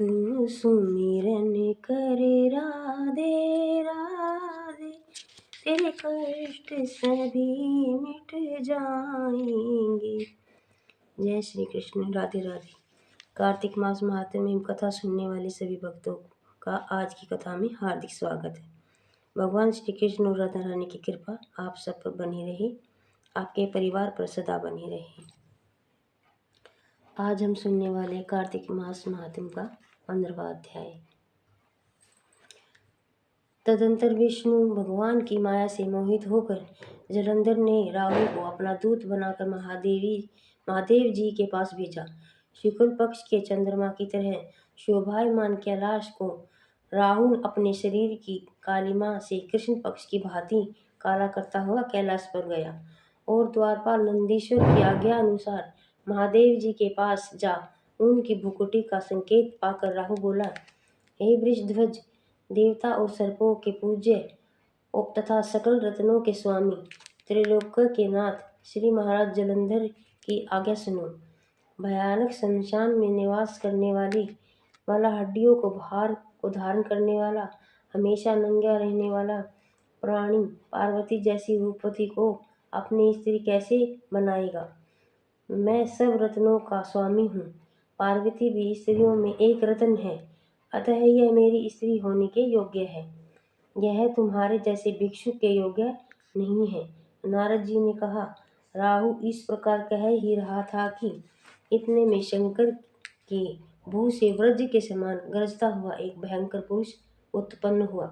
तू सुमिरन करे राधे राधे, तेरे कष्ट सभी मिट जाएंगे। जय श्री कृष्ण। राधे राधे। कार्तिक मास महात्म्य में कथा सुनने वाले सभी भक्तों का आज की कथा में हार्दिक स्वागत है। भगवान श्री कृष्ण और राधा रानी की कृपा आप सब पर बनी रहे, आपके परिवार पर सदा बनी रहे। आज हम सुनने वाले कार्तिक मास महात्म्य का 15वां अध्याय। तदंतर विष्णु भगवान की माया से मोहित होकर जलंधर ने राहु को अपना दूत बनाकर महादेव जी के पास भेजा। शुक्ल पक्ष के चंद्रमा की तरह शोभायमान कैलाश को राहु अपने शरीर की कालिमा से कृष्ण पक्ष की भांति काला करता हुआ कैलाश पर गया और द्वारपाल नंदीश्वर की आज्ञा अनुसार महादेव जी के पास जा उनकी भुकुटी का संकेत पाकर राहु बोला, हे वृषध्वज, देवता और सर्पों के पूज्य तथा सकल रत्नों के स्वामी त्रिलोक के नाथ श्री महाराज जलंधर की आज्ञा सुनो। भयानक शमशान में निवास करने वाला हड्डियों को धारण करने वाला, हमेशा नंगा रहने वाला प्राणी पार्वती जैसी रूपवती को अपनी स्त्री कैसे बनाएगा। मैं सब रत्नों का स्वामी हूँ। पार्वती भी स्त्रियों में एक रत्न है, अतः यह मेरी स्त्री होने के योग्य है। यह तुम्हारे जैसे भिक्षु के योग्य नहीं है। नारद जी ने कहा, राहु इस प्रकार कह ही रहा था कि इतने में शंकर के भू से वज्र के समान गरजता हुआ एक भयंकर पुरुष उत्पन्न हुआ,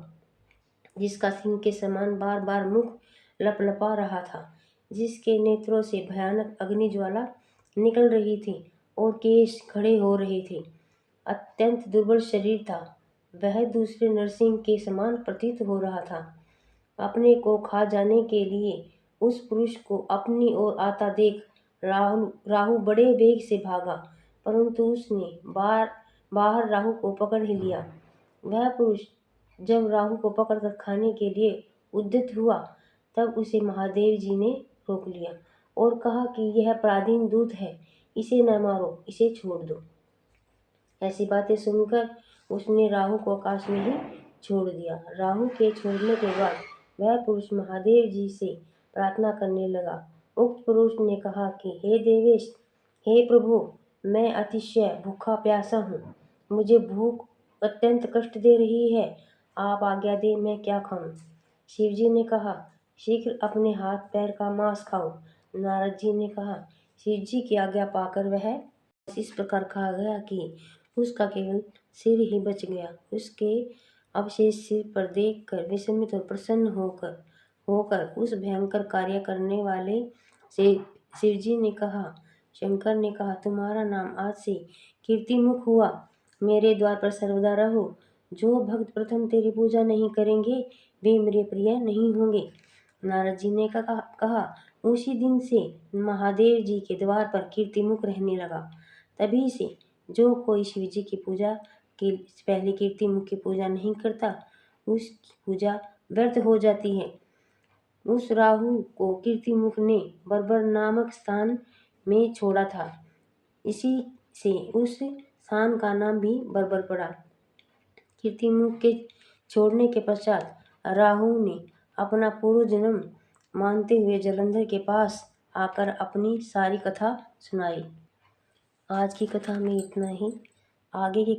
जिसका सिंह के समान बार बार मुख लपलपा रहा था, जिसके नेत्रों से भयानक अग्निज्वाला निकल रही थी और केश खड़े हो रहे थे। अत्यंत दुर्बल शरीर था। वह दूसरे नरसिंह के समान प्रतीत हो रहा था। अपने को खा जाने के लिए उस पुरुष को अपनी ओर आता देख राहु बड़े वेग से भागा, परंतु उसने बाहर राहु को पकड़ ही लिया। वह पुरुष जब राहु को पकड़कर खाने के लिए उद्यत हुआ, तब उसे महादेव जी ने रोक लिया और कहा कि यह पराधीन दूत है, इसे न मारो, इसे छोड़ दो। ऐसी बातें सुनकर उसने राहु को आकाश में ही छोड़ दिया। राहु के छोड़ने के बाद वह पुरुष महादेव जी से प्रार्थना करने लगा। उक्त पुरुष ने कहा कि हे देवेश, हे प्रभु, मैं अतिशय भूखा प्यासा हूँ। मुझे भूख अत्यंत कष्ट दे रही है। आप आज्ञा दें, मैं क्या खाऊं। शिव जी ने कहा, शीघ्र अपने हाथ पैर का मांस खाओ। नारद जी ने कहा, शिव जी की आज्ञा पाकर वह इस प्रकार खा गया कि उसका केवल सिर ही बच गया। उसके अवशेष सिर पर देखकर विस्मित और प्रसन्न होकर उस भयंकर कार्य करने वाले से शिवजी ने कहा, शंकर ने कहा, तुम्हारा नाम आज से कीर्तिमुख हुआ। मेरे द्वार पर सर्वदा रहो। जो भक्त प्रथम तेरी पूजा नहीं करेंगे वे मेरे प्रिय नहीं होंगे। नारद जी ने कहा, उसी दिन से महादेव जी के द्वार पर कीर्तिमुख रहने लगा। तभी से जो कोई शिव जी की पूजा के पहले कीर्तिमुख की पूजा नहीं करता, उसकी पूजा व्यर्थ हो जाती है। उस राहु को कीर्तिमुख ने बर्बर नामक स्थान में छोड़ा था, इसी से उस स्थान का नाम भी बर्बर पड़ा। कीर्तिमुख के छोड़ने के पश्चात राहु ने अपना पूर्व जन्म मानते हुए जलंधर के पास आकर अपनी सारी कथा सुनाई। आज की कथा में इतना ही। आगे की